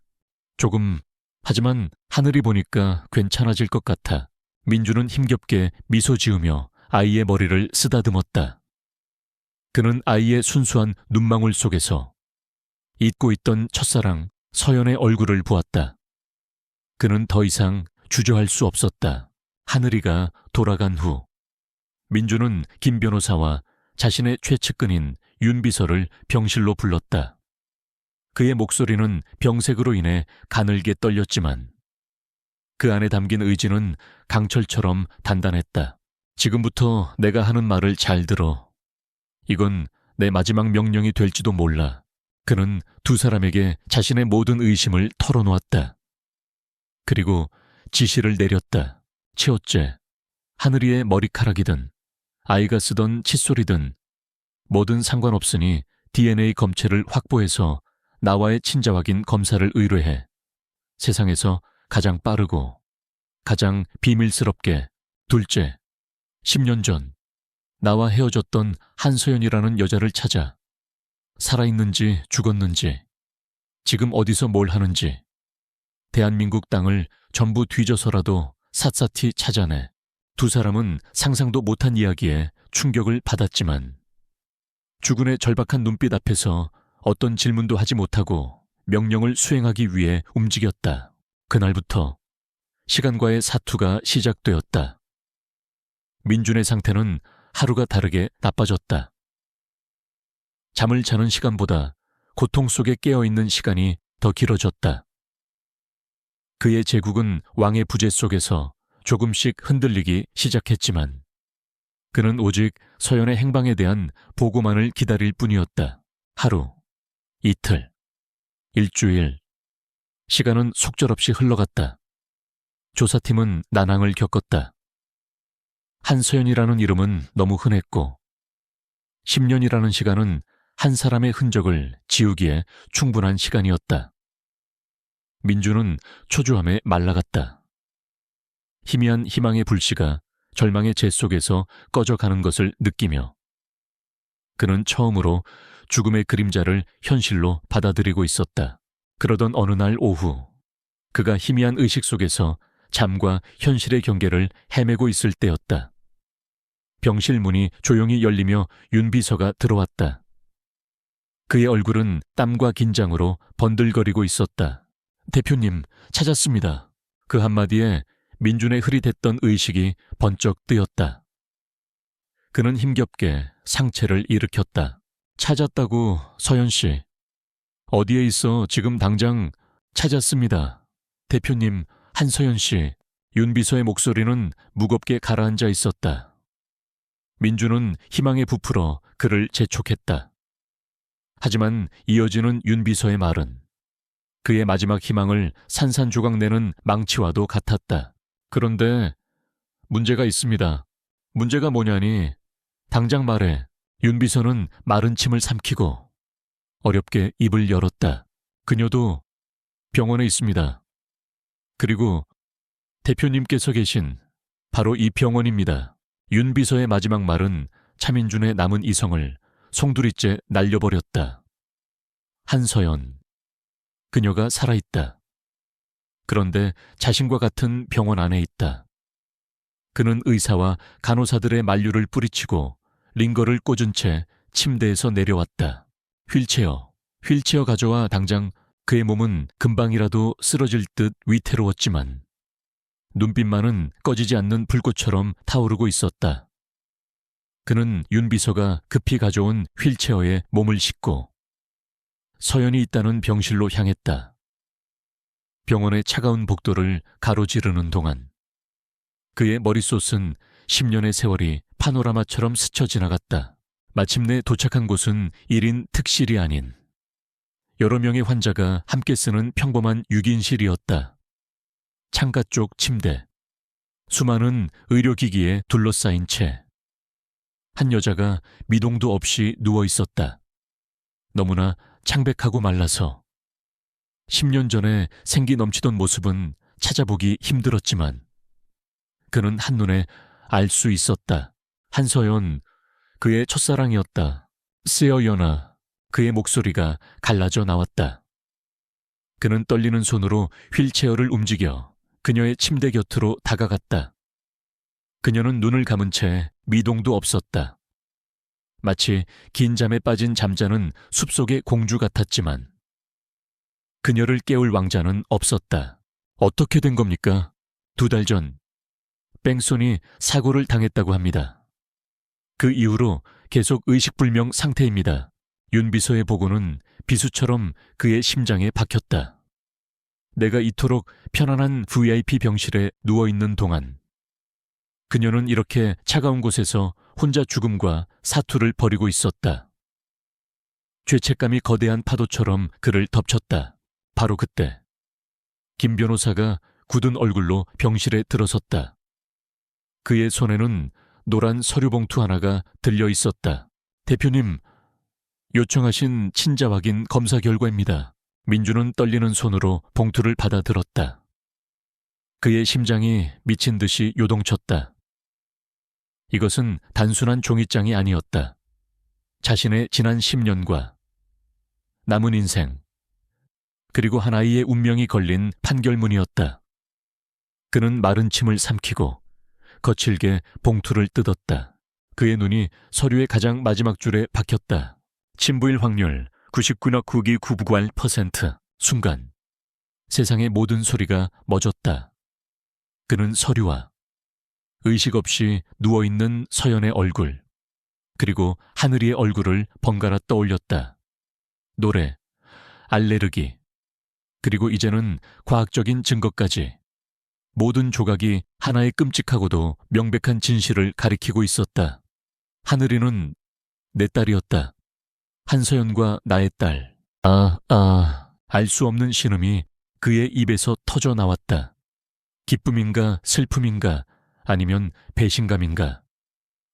조금, 하지만 하늘이 보니까 괜찮아질 것 같아. 민주는 힘겹게 미소 지으며 아이의 머리를 쓰다듬었다. 그는 아이의 순수한 눈망울 속에서 잊고 있던 첫사랑 서연의 얼굴을 보았다. 그는 더 이상 주저할 수 없었다. 하늘이가 돌아간 후 민주는 김 변호사와 자신의 최측근인 윤 비서를 병실로 불렀다. 그의 목소리는 병색으로 인해 가늘게 떨렸지만 그 안에 담긴 의지는 강철처럼 단단했다. 지금부터 내가 하는 말을 잘 들어. 이건 내 마지막 명령이 될지도 몰라. 그는 두 사람에게 자신의 모든 의심을 털어놓았다. 그리고 지시를 내렸다. 치어째, 하늘이의 머리카락이든 아이가 쓰던 칫솔이든 뭐든 상관없으니 DNA 검체를 확보해서 나와의 친자 확인 검사를 의뢰해. 세상에서 가장 빠르고 가장 비밀스럽게. 둘째, 10년 전 나와 헤어졌던 한소연이라는 여자를 찾아 살아있는지 죽었는지, 지금 어디서 뭘 하는지 대한민국 땅을 전부 뒤져서라도 샅샅이 찾아내. 두 사람은 상상도 못한 이야기에 충격을 받았지만 주군의 절박한 눈빛 앞에서 어떤 질문도 하지 못하고 명령을 수행하기 위해 움직였다. 그날부터 시간과의 사투가 시작되었다. 민준의 상태는 하루가 다르게 나빠졌다. 잠을 자는 시간보다 고통 속에 깨어있는 시간이 더 길어졌다. 그의 제국은 왕의 부재 속에서 조금씩 흔들리기 시작했지만 그는 오직 서연의 행방에 대한 보고만을 기다릴 뿐이었다. 하루, 이틀, 일주일, 시간은 속절없이 흘러갔다. 조사팀은 난항을 겪었다. 한서연이라는 이름은 너무 흔했고 10년이라는 시간은 한 사람의 흔적을 지우기에 충분한 시간이었다. 민주는 초조함에 말라갔다. 희미한 희망의 불씨가 절망의 재 속에서 꺼져가는 것을 느끼며 그는 처음으로 죽음의 그림자를 현실로 받아들이고 있었다. 그러던 어느 날 오후, 그가 희미한 의식 속에서 잠과 현실의 경계를 헤매고 있을 때였다. 병실 문이 조용히 열리며 윤 비서가 들어왔다. 그의 얼굴은 땀과 긴장으로 번들거리고 있었다. 대표님, 찾았습니다. 그 한마디에 민준의 흐릿했던 의식이 번쩍 뜨였다. 그는 힘겹게 상체를 일으켰다. 찾았다고, 서연 씨. 어디에 있어? 지금 당장. 찾았습니다. 대표님, 한서연 씨. 윤 비서의 목소리는 무겁게 가라앉아 있었다. 민주는 희망에 부풀어 그를 재촉했다. 하지만 이어지는 윤 비서의 말은 그의 마지막 희망을 산산조각내는 망치와도 같았다. 그런데 문제가 있습니다. 문제가 뭐냐니? 당장 말해. 윤 비서는 마른 침을 삼키고 어렵게 입을 열었다. 그녀도 병원에 있습니다. 그리고 대표님께서 계신 바로 이 병원입니다. 윤 비서의 마지막 말은 차민준의 남은 이성을 송두리째 날려버렸다. 한서연. 그녀가 살아있다. 그런데 자신과 같은 병원 안에 있다. 그는 의사와 간호사들의 만류를 뿌리치고 링거를 꽂은 채 침대에서 내려왔다. 휠체어 가져와 당장. 그의 몸은 금방이라도 쓰러질 듯 위태로웠지만 눈빛만은 꺼지지 않는 불꽃처럼 타오르고 있었다. 그는 윤 비서가 급히 가져온 휠체어에 몸을 싣고 서연이 있다는 병실로 향했다. 병원의 차가운 복도를 가로지르는 동안 그의 머릿속은 10년의 세월이 파노라마처럼 스쳐 지나갔다. 마침내 도착한 곳은 1인 특실이 아닌 여러 명의 환자가 함께 쓰는 평범한 6인실이었다. 창가 쪽 침대, 수많은 의료기기에 둘러싸인 채 한 여자가 미동도 없이 누워 있었다. 너무나 창백하고 말라서 10년 전에 생기 넘치던 모습은 찾아보기 힘들었지만 그는 한눈에 알 수 있었다. 한서연, 그의 첫사랑이었다. 쓰여연아. 그의 목소리가 갈라져 나왔다. 그는 떨리는 손으로 휠체어를 움직여 그녀의 침대 곁으로 다가갔다. 그녀는 눈을 감은 채 미동도 없었다. 마치 긴 잠에 빠진 잠자는 숲속의 공주 같았지만 그녀를 깨울 왕자는 없었다. 어떻게 된 겁니까? 2달 전 뺑손이 사고를 당했다고 합니다. 그 이후로 계속 의식불명 상태입니다. 윤 비서의 보고는 비수처럼 그의 심장에 박혔다. 내가 이토록 편안한 VIP 병실에 누워있는 동안 그녀는 이렇게 차가운 곳에서 혼자 죽음과 사투를 벌이고 있었다. 죄책감이 거대한 파도처럼 그를 덮쳤다. 바로 그때 김 변호사가 굳은 얼굴로 병실에 들어섰다. 그의 손에는 노란 서류 봉투 하나가 들려 있었다. 대표님, 요청하신 친자 확인 검사 결과입니다. 민주는 떨리는 손으로 봉투를 받아들었다. 그의 심장이 미친 듯이 요동쳤다. 이것은 단순한 종이장이 아니었다. 자신의 지난 10년과 남은 인생, 그리고 한 아이의 운명이 걸린 판결문이었다. 그는 마른 침을 삼키고 거칠게 봉투를 뜯었다. 그의 눈이 서류의 가장 마지막 줄에 박혔다. 침부일 확률 99.9998%. 순간 세상의 모든 소리가 멎었다. 그는 서류와 의식 없이 누워있는 서연의 얼굴, 그리고 하늘이의 얼굴을 번갈아 떠올렸다. 노래, 알레르기, 그리고 이제는 과학적인 증거까지 모든 조각이 하나의 끔찍하고도 명백한 진실을 가리키고 있었다. 하늘이는 내 딸이었다. 한서연과 나의 딸. 알 수 없는 신음이 그의 입에서 터져 나왔다. 기쁨인가 슬픔인가 아니면 배신감인가.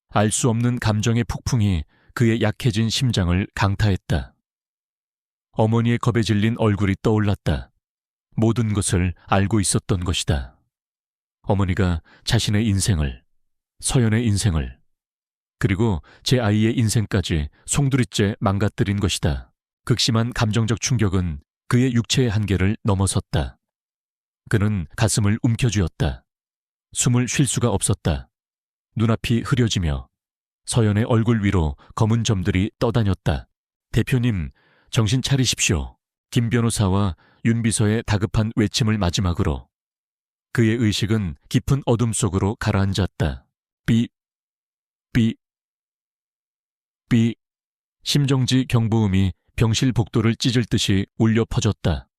알 수 없는 감정의 폭풍이 그의 약해진 심장을 강타했다. 어머니의 겁에 질린 얼굴이 떠올랐다. 모든 것을 알고 있었던 것이다. 어머니가 자신의 인생을, 서연의 인생을, 그리고 제 아이의 인생까지 송두리째 망가뜨린 것이다. 극심한 감정적 충격은 그의 육체의 한계를 넘어섰다. 그는 가슴을 움켜쥐었다. 숨을 쉴 수가 없었다. 눈앞이 흐려지며 서연의 얼굴 위로 검은 점들이 떠다녔다. 대표님, 정신 차리십시오. 김 변호사와 윤 비서의 다급한 외침을 마지막으로 그의 의식은 깊은 어둠 속으로 가라앉았다. 삐, 삐, 삐. 심정지 경보음이 병실 복도를 찢을 듯이 울려 퍼졌다.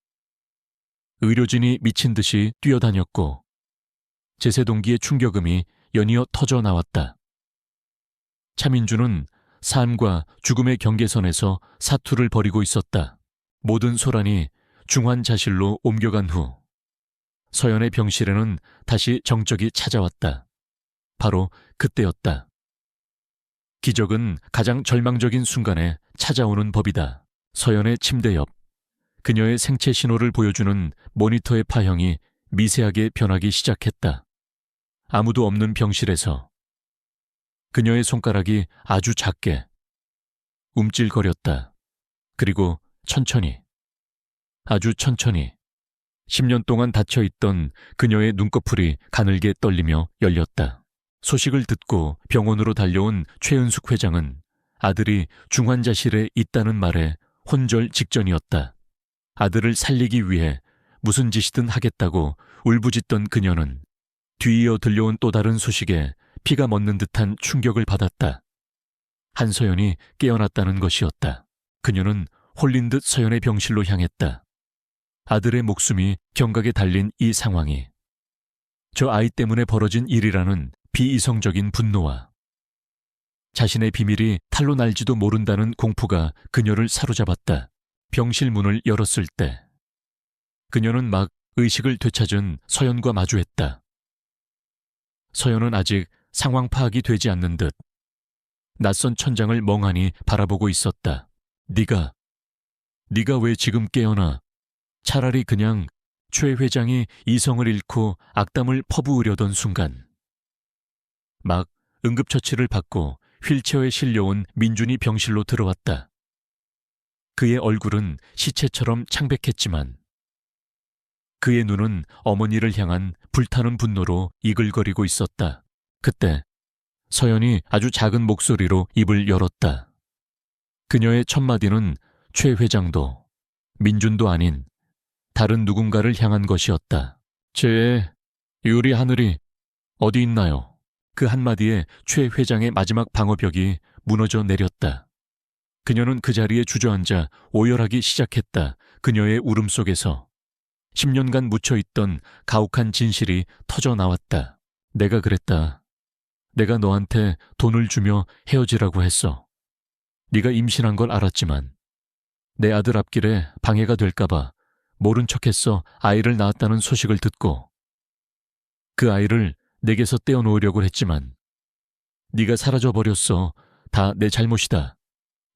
의료진이 미친 듯이 뛰어다녔고 제세동기의 충격음이 연이어 터져 나왔다. 차민주는 삶과 죽음의 경계선에서 사투를 벌이고 있었다. 모든 소란이 중환자실로 옮겨간 후 서연의 병실에는 다시 정적이 찾아왔다. 바로 그때였다. 기적은 가장 절망적인 순간에 찾아오는 법이다. 서연의 침대 옆, 그녀의 생체 신호를 보여주는 모니터의 파형이 미세하게 변하기 시작했다. 아무도 없는 병실에서 그녀의 손가락이 아주 작게 움찔거렸다. 그리고 천천히, 아주 천천히 10년 동안 닫혀있던 그녀의 눈꺼풀이 가늘게 떨리며 열렸다. 소식을 듣고 병원으로 달려온 최은숙 회장은 아들이 중환자실에 있다는 말에 혼절 직전이었다. 아들을 살리기 위해 무슨 짓이든 하겠다고 울부짖던 그녀는 뒤이어 들려온 또 다른 소식에 피가 멎는 듯한 충격을 받았다. 한서연이 깨어났다는 것이었다. 그녀는 홀린 듯 서연의 병실로 향했다. 아들의 목숨이 경각에 달린 이 상황이 저 아이 때문에 벌어진 일이라는 비이성적인 분노와 자신의 비밀이 탈로 날지도 모른다는 공포가 그녀를 사로잡았다. 병실 문을 열었을 때 그녀는 막 의식을 되찾은 서연과 마주했다. 서연은 아직 상황 파악이 되지 않는 듯 낯선 천장을 멍하니 바라보고 있었다. 네가 왜 지금 깨어나? 차라리 그냥 최 회장이 이성을 잃고 악담을 퍼부으려던 순간 막 응급처치를 받고 휠체어에 실려온 민준이 병실로 들어왔다. 그의 얼굴은 시체처럼 창백했지만 그의 눈은 어머니를 향한 불타는 분노로 이글거리고 있었다. 그때 서연이 아주 작은 목소리로 입을 열었다. 그녀의 첫 마디는 최 회장도 민준도 아닌 다른 누군가를 향한 것이었다. 제 유리 하늘이 어디 있나요? 그 한마디에 최 회장의 마지막 방어벽이 무너져 내렸다. 그녀는 그 자리에 주저앉아 오열하기 시작했다. 그녀의 울음 속에서 10년간 묻혀있던 가혹한 진실이 터져 나왔다. 내가 그랬다. 내가 너한테 돈을 주며 헤어지라고 했어. 네가 임신한 걸 알았지만 내 아들 앞길에 방해가 될까봐 모른 척했어. 아이를 낳았다는 소식을 듣고 그 아이를 내게서 떼어놓으려고 했지만 네가 사라져버렸어. 다 내 잘못이다.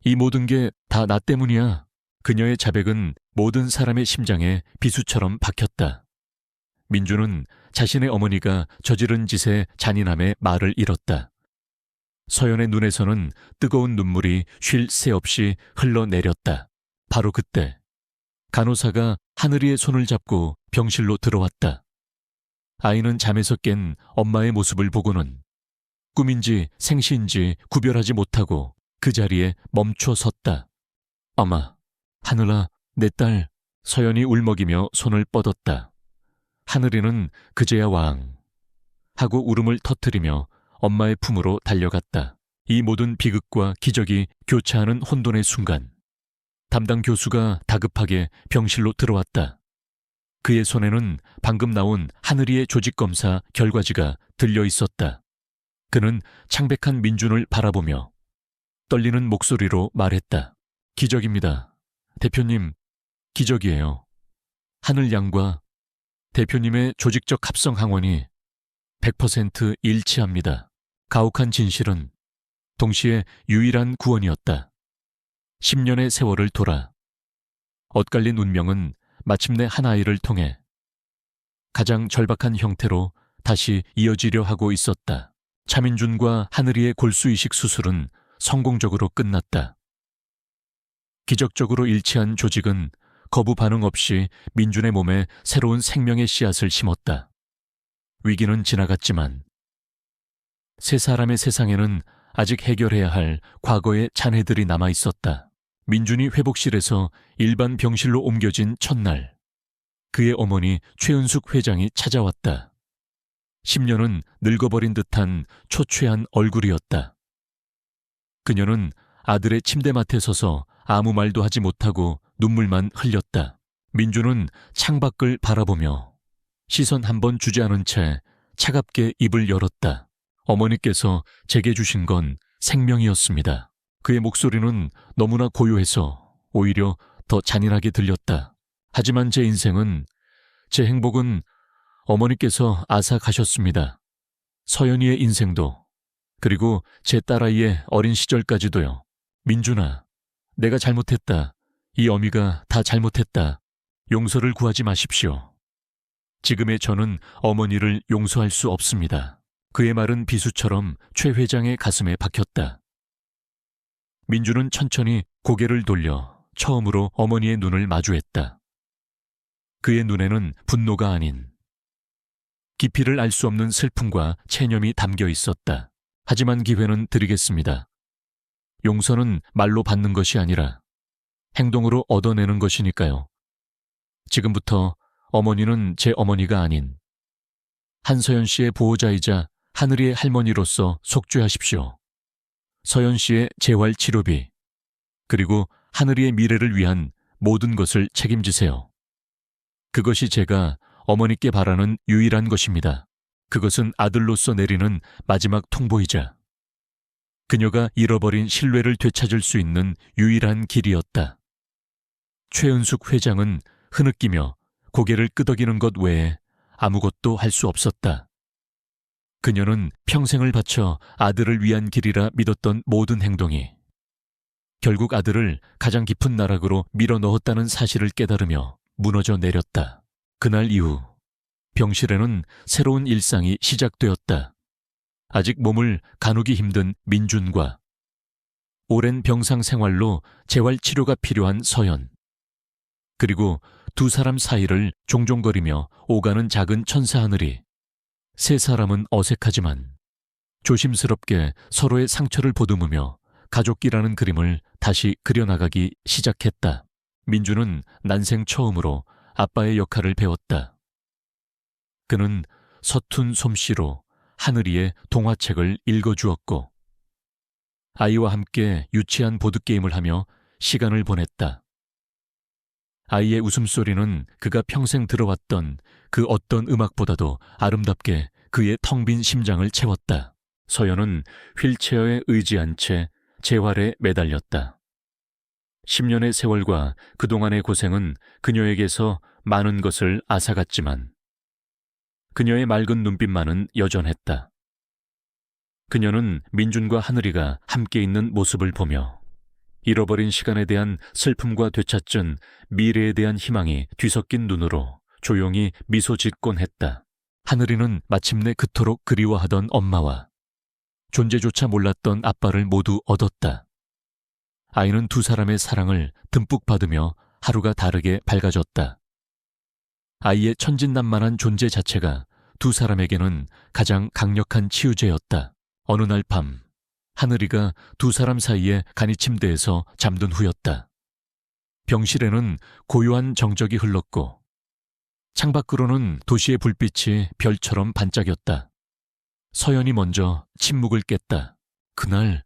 이 모든 게 다 나 때문이야. 그녀의 자백은 모든 사람의 심장에 비수처럼 박혔다. 민주는 자신의 어머니가 저지른 짓에 잔인함에 말을 잃었다. 서연의 눈에서는 뜨거운 눈물이 쉴 새 없이 흘러내렸다. 바로 그때 간호사가 하늘이의 손을 잡고 병실로 들어왔다. 아이는 잠에서 깬 엄마의 모습을 보고는 꿈인지 생시인지 구별하지 못하고 그 자리에 멈춰 섰다. 엄마, 하늘아, 내 딸. 서연이 울먹이며 손을 뻗었다. 하늘이는 그제야 왕 하고 울음을 터뜨리며 엄마의 품으로 달려갔다. 이 모든 비극과 기적이 교차하는 혼돈의 순간 담당 교수가 다급하게 병실로 들어왔다. 그의 손에는 방금 나온 하늘이의 조직검사 결과지가 들려 있었다. 그는 창백한 민준을 바라보며 떨리는 목소리로 말했다. 기적입니다. 대표님, 기적이에요. 하늘양과 대표님의 조직적 합성 항원이 100% 일치합니다. 가혹한 진실은 동시에 유일한 구원이었다. 10년의 세월을 돌아 엇갈린 운명은 마침내 한 아이를 통해 가장 절박한 형태로 다시 이어지려 하고 있었다. 차민준과 하늘이의 골수이식 수술은 성공적으로 끝났다. 기적적으로 일치한 조직은 거부 반응 없이 민준의 몸에 새로운 생명의 씨앗을 심었다. 위기는 지나갔지만 세 사람의 세상에는 아직 해결해야 할 과거의 잔해들이 남아 있었다. 민준이 회복실에서 일반 병실로 옮겨진 첫날, 그의 어머니 최은숙 회장이 찾아왔다. 10년은 늙어버린 듯한 초췌한 얼굴이었다. 그녀는 아들의 침대맡에 서서 아무 말도 하지 못하고 눈물만 흘렸다. 민준은 창밖을 바라보며 시선 한 번 주지 않은 채 차갑게 입을 열었다. 어머니께서 제게 주신 건 생명이었습니다. 그의 목소리는 너무나 고요해서 오히려 더 잔인하게 들렸다. 하지만 제 인생은, 제 행복은 어머니께서 앗아가셨습니다. 서연이의 인생도, 그리고 제 딸아이의 어린 시절까지도요. 민준아, 내가 잘못했다. 이 어미가 다 잘못했다. 용서를 구하지 마십시오. 지금의 저는 어머니를 용서할 수 없습니다. 그의 말은 비수처럼 최 회장의 가슴에 박혔다. 민준은 천천히 고개를 돌려 처음으로 어머니의 눈을 마주했다. 그의 눈에는 분노가 아닌 깊이를 알 수 없는 슬픔과 체념이 담겨 있었다. 하지만 기회는 드리겠습니다. 용서는 말로 받는 것이 아니라 행동으로 얻어내는 것이니까요. 지금부터 어머니는 제 어머니가 아닌 한서연 씨의 보호자이자 하늘이의 할머니로서 속죄하십시오. 서연 씨의 재활 치료비, 그리고 하늘이의 미래를 위한 모든 것을 책임지세요. 그것이 제가 어머니께 바라는 유일한 것입니다. 그것은 아들로서 내리는 마지막 통보이자 그녀가 잃어버린 신뢰를 되찾을 수 있는 유일한 길이었다. 최은숙 회장은 흐느끼며 고개를 끄덕이는 것 외에 아무것도 할 수 없었다. 그녀는 평생을 바쳐 아들을 위한 길이라 믿었던 모든 행동이 결국 아들을 가장 깊은 나락으로 밀어넣었다는 사실을 깨달으며 무너져 내렸다. 그날 이후 병실에는 새로운 일상이 시작되었다. 아직 몸을 가누기 힘든 민준과 오랜 병상 생활로 재활치료가 필요한 서연, 그리고 두 사람 사이를 종종거리며 오가는 작은 천사 하늘이. 세 사람은 어색하지만 조심스럽게 서로의 상처를 보듬으며 가족기라는 그림을 다시 그려나가기 시작했다. 민준은 난생 처음으로 아빠의 역할을 배웠다. 그는 서툰 솜씨로 하늘이의 동화책을 읽어주었고 아이와 함께 유치한 보드게임을 하며 시간을 보냈다. 아이의 웃음소리는 그가 평생 들어왔던 그 어떤 음악보다도 아름답게 그의 텅 빈 심장을 채웠다. 서연은 휠체어에 의지한 채 재활에 매달렸다. 10년의 세월과 그동안의 고생은 그녀에게서 많은 것을 앗아갔지만 그녀의 맑은 눈빛만은 여전했다. 그녀는 민준과 하늘이가 함께 있는 모습을 보며 잃어버린 시간에 대한 슬픔과 되찾은 미래에 대한 희망이 뒤섞인 눈으로 조용히 미소 짓곤 했다. 하늘이는 마침내 그토록 그리워하던 엄마와 존재조차 몰랐던 아빠를 모두 얻었다. 아이는 두 사람의 사랑을 듬뿍 받으며 하루가 다르게 밝아졌다. 아이의 천진난만한 존재 자체가 두 사람에게는 가장 강력한 치유제였다. 어느 날 밤, 하늘이가 두 사람 사이에 간이 침대에서 잠든 후였다. 병실에는 고요한 정적이 흘렀고 창밖으로는 도시의 불빛이 별처럼 반짝였다. 서연이 먼저 침묵을 깼다. 그날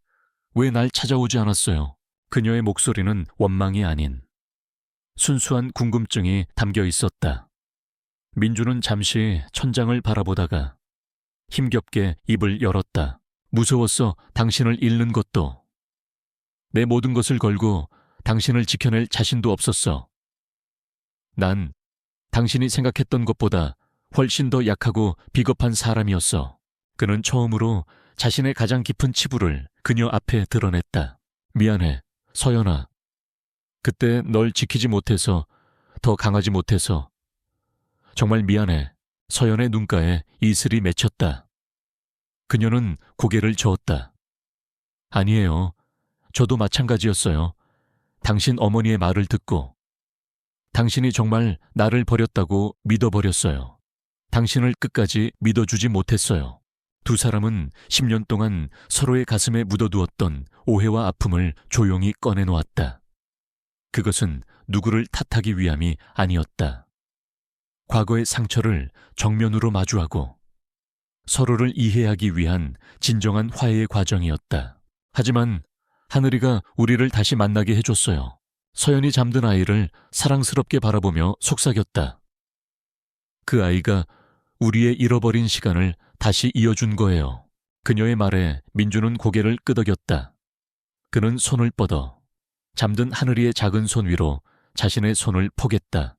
왜 날 찾아오지 않았어요? 그녀의 목소리는 원망이 아닌 순수한 궁금증이 담겨 있었다. 민주는 잠시 천장을 바라보다가 힘겹게 입을 열었다. 무서웠어. 당신을 잃는 것도. 내 모든 것을 걸고 당신을 지켜낼 자신도 없었어. 난 당신이 생각했던 것보다 훨씬 더 약하고 비겁한 사람이었어. 그는 처음으로 자신의 가장 깊은 치부를 그녀 앞에 드러냈다. 미안해, 서연아. 그때 널 지키지 못해서 더 강하지 못해서. 정말 미안해. 서연의 눈가에 이슬이 맺혔다. 그녀는 고개를 저었다. 아니에요. 저도 마찬가지였어요. 당신 어머니의 말을 듣고. 당신이 정말 나를 버렸다고 믿어버렸어요. 당신을 끝까지 믿어주지 못했어요. 두 사람은 10년 동안 서로의 가슴에 묻어두었던 오해와 아픔을 조용히 꺼내놓았다. 그것은 누구를 탓하기 위함이 아니었다. 과거의 상처를 정면으로 마주하고 서로를 이해하기 위한 진정한 화해의 과정이었다. 하지만 하늘이가 우리를 다시 만나게 해줬어요. 서연이 잠든 아이를 사랑스럽게 바라보며 속삭였다. 그 아이가 우리의 잃어버린 시간을 다시 이어준 거예요. 그녀의 말에 민주는 고개를 끄덕였다. 그는 손을 뻗어 잠든 하늘이의 작은 손 위로 자신의 손을 포겠다.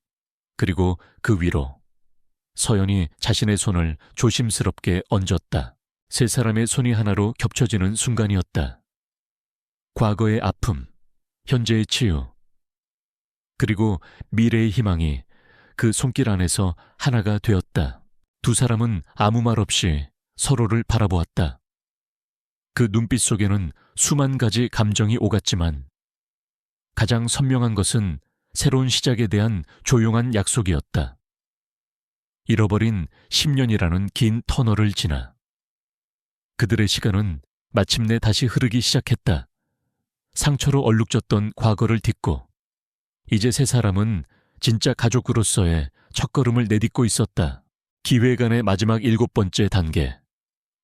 그리고 그 위로 서연이 자신의 손을 조심스럽게 얹었다. 세 사람의 손이 하나로 겹쳐지는 순간이었다. 과거의 아픔, 현재의 치유, 그리고 미래의 희망이 그 손길 안에서 하나가 되었다. 두 사람은 아무 말 없이 서로를 바라보았다. 그 눈빛 속에는 수만 가지 감정이 오갔지만 가장 선명한 것은 새로운 시작에 대한 조용한 약속이었다. 잃어버린 10년이라는 긴 터널을 지나 그들의 시간은 마침내 다시 흐르기 시작했다. 상처로 얼룩졌던 과거를 딛고 이제 세 사람은 진짜 가족으로서의 첫걸음을 내딛고 있었다. 기획안의 마지막 7번째 단계,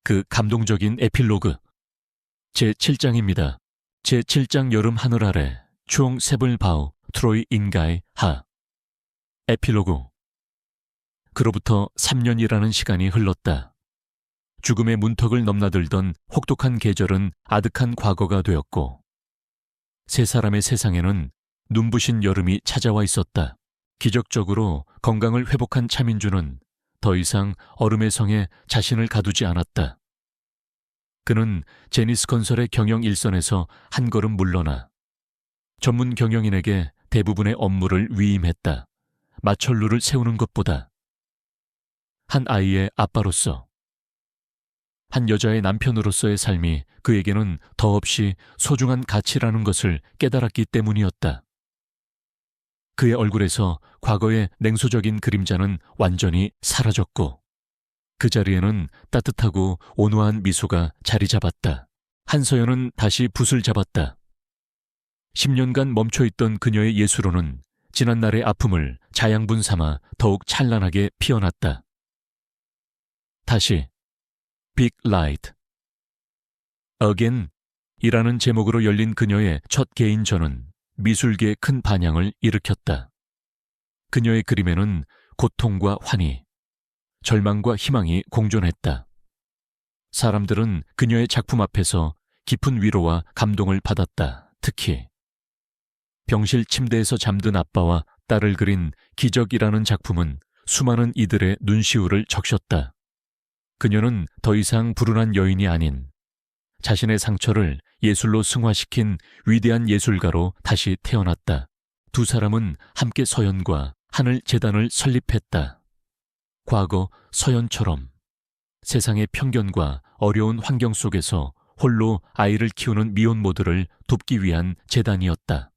그 감동적인 에필로그. 제7장입니다. 제7장 여름 하늘 아래 추홍 세블바우 트로이 인가이 하. 에필로그. 그로부터 3년이라는 시간이 흘렀다. 죽음의 문턱을 넘나들던 혹독한 계절은 아득한 과거가 되었고 세 사람의 세상에는 눈부신 여름이 찾아와 있었다. 기적적으로 건강을 회복한 차민주는 더 이상 얼음의 성에 자신을 가두지 않았다. 그는 제니스 건설의 경영 일선에서 한 걸음 물러나 전문 경영인에게 대부분의 업무를 위임했다. 마철루를 세우는 것보다 한 아이의 아빠로서, 한 여자의 남편으로서의 삶이 그에게는 더없이 소중한 가치라는 것을 깨달았기 때문이었다. 그의 얼굴에서 과거의 냉소적인 그림자는 완전히 사라졌고 그 자리에는 따뜻하고 온화한 미소가 자리 잡았다. 한서연은 다시 붓을 잡았다. 10년간 멈춰있던 그녀의 예수로는 지난날의 아픔을 자양분 삼아 더욱 찬란하게 피어났다. 다시 Big Light Again 이라는 제목으로 열린 그녀의 첫 개인전은 미술계에 큰 반향을 일으켰다. 그녀의 그림에는 고통과 환희, 절망과 희망이 공존했다. 사람들은 그녀의 작품 앞에서 깊은 위로와 감동을 받았다. 특히 병실 침대에서 잠든 아빠와 딸을 그린 기적이라는 작품은 수많은 이들의 눈시울을 적셨다. 그녀는 더 이상 불운한 여인이 아닌 자신의 상처를 예술로 승화시킨 위대한 예술가로 다시 태어났다. 두 사람은 함께 서연과 하늘 재단을 설립했다. 과거 서연처럼 세상의 편견과 어려운 환경 속에서 홀로 아이를 키우는 미혼모들을 돕기 위한 재단이었다.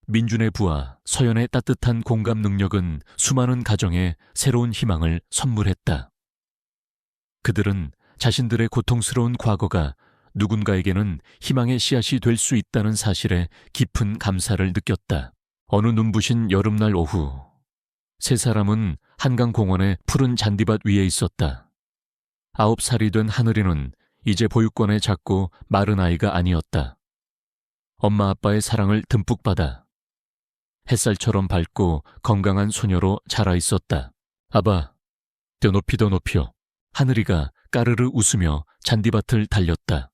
민준의 부하 서연의 따뜻한 공감 능력은 수많은 가정에 새로운 희망을 선물했다. 그들은 자신들의 고통스러운 과거가 누군가에게는 희망의 씨앗이 될 수 있다는 사실에 깊은 감사를 느꼈다. 어느 눈부신 여름날 오후, 세 사람은 한강공원의 푸른 잔디밭 위에 있었다. 9살이 된 하늘이는 이제 보육원의 작고 마른 아이가 아니었다. 엄마 아빠의 사랑을 듬뿍 받아 햇살처럼 밝고 건강한 소녀로 자라 있었다. 아바, 더 높이 더 높여. 하늘이가 까르르 웃으며 잔디밭을 달렸다.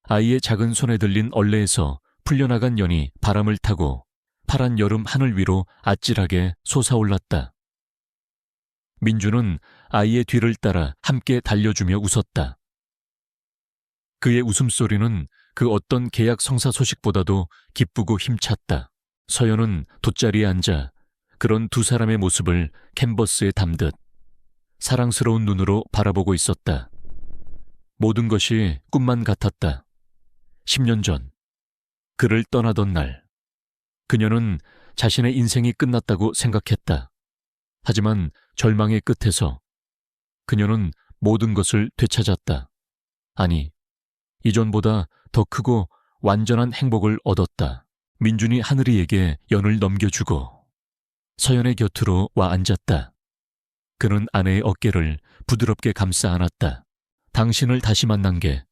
아이의 작은 손에 들린 얼레에서 풀려나간 연이 바람을 타고 파란 여름 하늘 위로 아찔하게 솟아올랐다. 민주는 아이의 뒤를 따라 함께 달려주며 웃었다. 그의 웃음소리는 그 어떤 계약 성사 소식보다도 기쁘고 힘찼다. 서연은 돗자리에 앉아 그런 두 사람의 모습을 캔버스에 담듯 사랑스러운 눈으로 바라보고 있었다. 모든 것이 꿈만 같았다. 10년 전, 그를 떠나던 날, 그녀는 자신의 인생이 끝났다고 생각했다. 하지만 절망의 끝에서 그녀는 모든 것을 되찾았다. 아니, 이전보다 더 크고 완전한 행복을 얻었다. 민준이 하늘이에게 연을 넘겨주고 서연의 곁으로 와 앉았다. 그는 아내의 어깨를 부드럽게 감싸 안았다. 당신을 다시 만난 게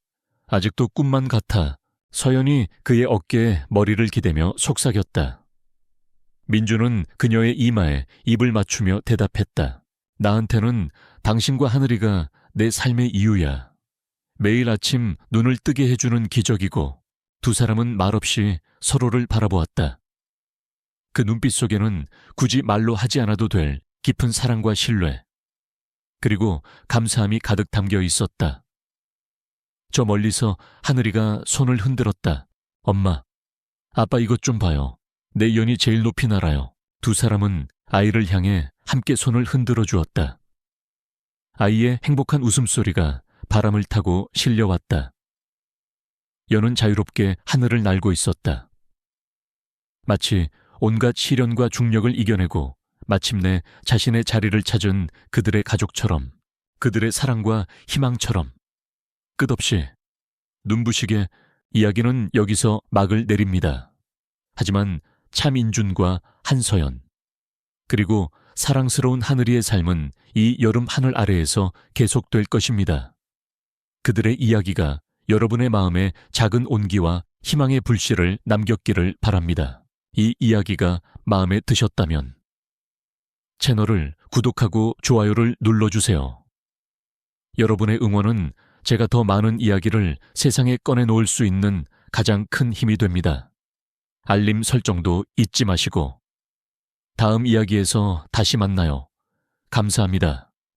아직도 꿈만 같아. 서연이 그의 어깨에 머리를 기대며 속삭였다. 민주는 그녀의 이마에 입을 맞추며 대답했다. 나한테는 당신과 하늘이가 내 삶의 이유야. 매일 아침 눈을 뜨게 해주는 기적이고. 두 사람은 말없이 서로를 바라보았다. 그 눈빛 속에는 굳이 말로 하지 않아도 될 깊은 사랑과 신뢰, 그리고 감사함이 가득 담겨 있었다. 저 멀리서 하늘이가 손을 흔들었다. 엄마, 아빠 이것 좀 봐요. 내 연이 제일 높이 날아요. 두 사람은 아이를 향해 함께 손을 흔들어 주었다. 아이의 행복한 웃음소리가 바람을 타고 실려왔다. 연은 자유롭게 하늘을 날고 있었다. 마치 온갖 시련과 중력을 이겨내고 마침내 자신의 자리를 찾은 그들의 가족처럼, 그들의 사랑과 희망처럼. 끝없이 눈부시게 이야기는 여기서 막을 내립니다. 하지만 차민준과 한서연, 그리고 사랑스러운 하늘이의 삶은 이 여름 하늘 아래에서 계속될 것입니다. 그들의 이야기가 여러분의 마음에 작은 온기와 희망의 불씨를 남겼기를 바랍니다. 이 이야기가 마음에 드셨다면 채널을 구독하고 좋아요를 눌러주세요. 여러분의 응원은 제가 더 많은 이야기를 세상에 꺼내놓을 수 있는 가장 큰 힘이 됩니다. 알림 설정도 잊지 마시고 다음 이야기에서 다시 만나요. 감사합니다.